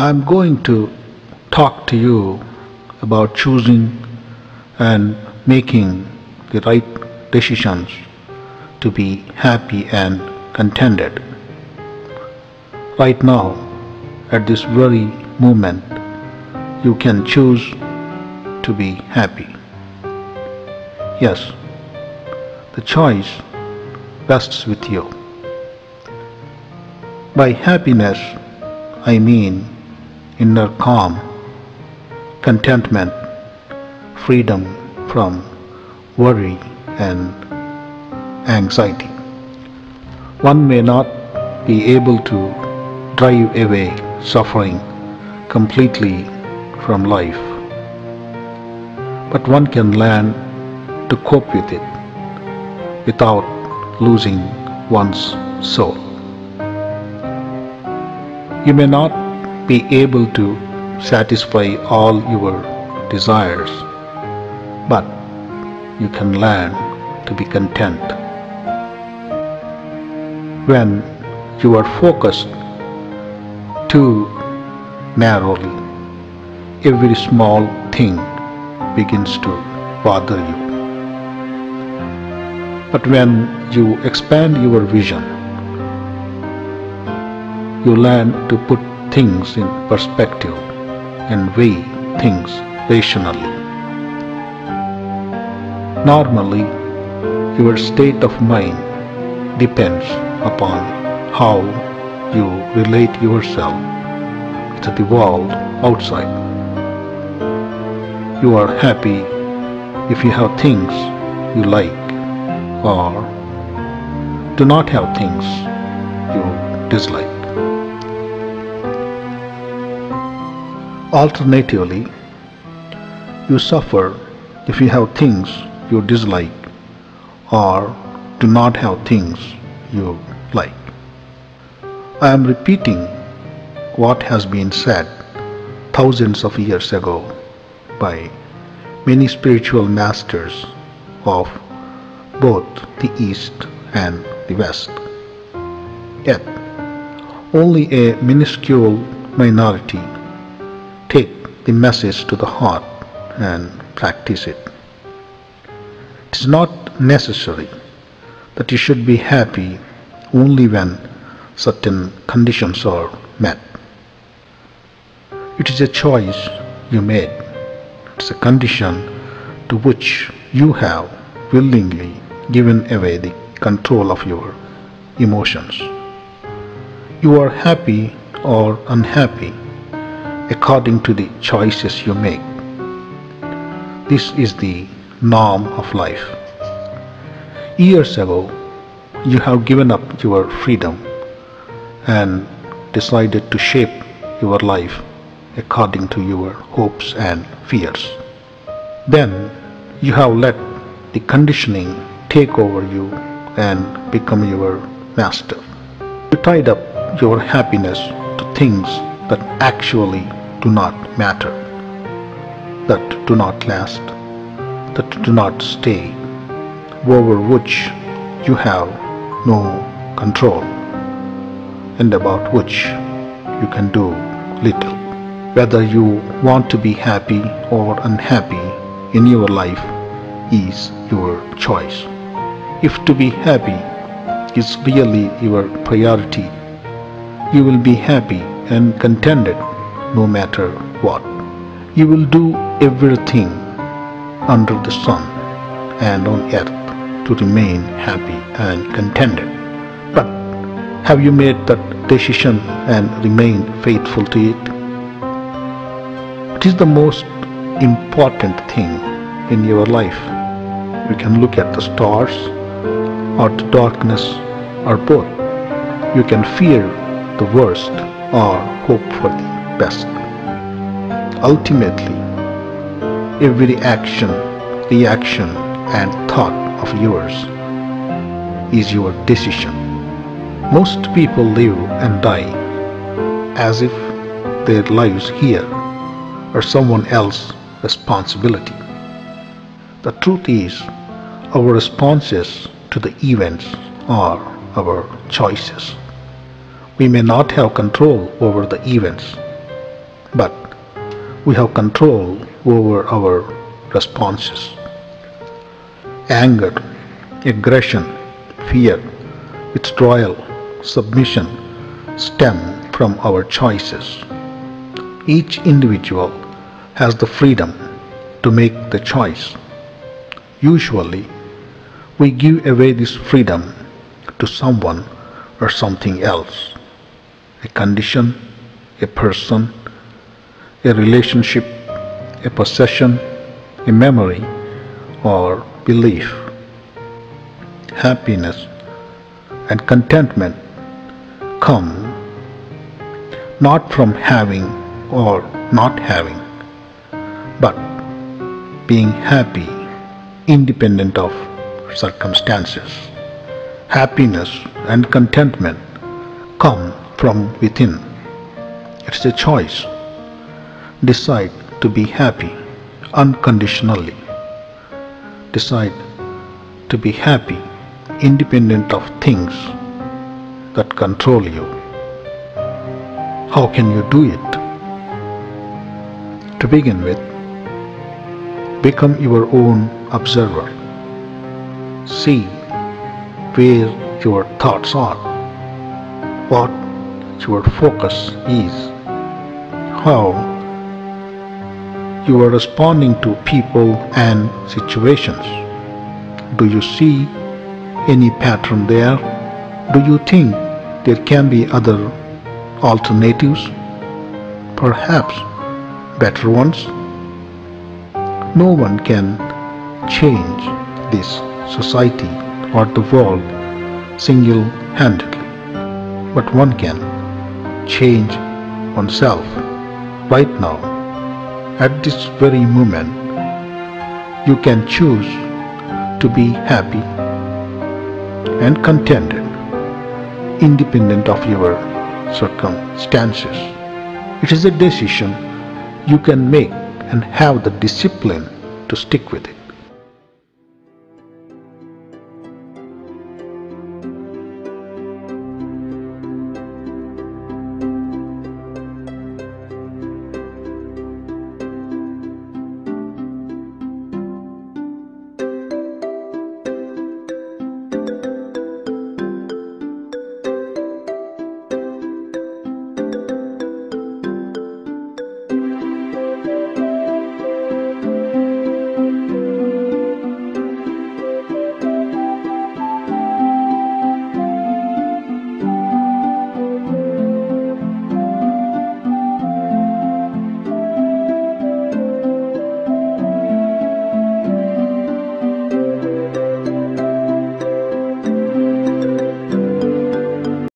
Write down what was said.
I'm going to talk to you about choosing and making the right decisions to be happy and contented. Right now, at this very moment, you can choose to be happy. Yes, the choice rests with you. By happiness, I mean inner calm, contentment, freedom from worry and anxiety. One may not be able to drive away suffering completely from life, but one can learn to cope with it without losing one's soul. You may not be able to satisfy all your desires, but you can learn to be content. When you are focused too narrowly, every small thing begins to bother you. But when you expand your vision, you learn to put things in perspective and weigh things rationally. Normally, your state of mind depends upon how you relate yourself to the world outside. You are happy if you have things you like, or do not have things you dislike. Alternatively, you suffer if you have things you dislike or do not have things you like. I am repeating what has been said thousands of years ago by many spiritual masters of both the East and the West. Yet, only a minuscule minority take the message to the heart and practice it. It is not necessary that you should be happy only when certain conditions are met. It is a choice you made. It is a condition to which you have willingly given away the control of your emotions. You are happy or unhappy according to the choices you make. This is the norm of life. Years ago, you have given up your freedom and decided to shape your life according to your hopes and fears. Then you have let the conditioning take over you and become your master. You tied up your happiness to things that actually do not matter, that do not last, that do not stay, over which you have no control, and about which you can do little. Whether you want to be happy or unhappy in your life is your choice. If to be happy is really your priority, you will be happy and contented no matter what. You will do everything under the sun and on earth to remain happy and contented. But have you made that decision and remained faithful to it? It is the most important thing in your life. You can look at the stars or the darkness or both. You can fear the worst or hope for the best. Ultimately, every action, reaction and thought of yours is your decision. Most people live and die as if their lives here are someone else's responsibility. The truth is, our responses to the events are our choices. We may not have control over the events, but we have control over our responses. Anger, aggression, fear, withdrawal, submission stem from our choices. Each individual has the freedom to make the choice. Usually, we give away this freedom to someone or something else, a condition, a person, a relationship, a possession, a memory, or belief. Happiness and contentment come not from having or not having, but being happy independent of circumstances. Happiness and contentment come from within. It's a choice. Decide to be happy unconditionally. Decide to be happy independent of things that control you. How can you do it? To begin with, become your own observer. See where your thoughts are, what your focus is, how you are responding to people and situations. Do you see any pattern there? Do you think there can be other alternatives? Perhaps better ones? No one can change this society or the world single-handedly, but one can change oneself right now. At this very moment, you can choose to be happy and contented, independent of your circumstances. It is a decision you can make and have the discipline to stick with it.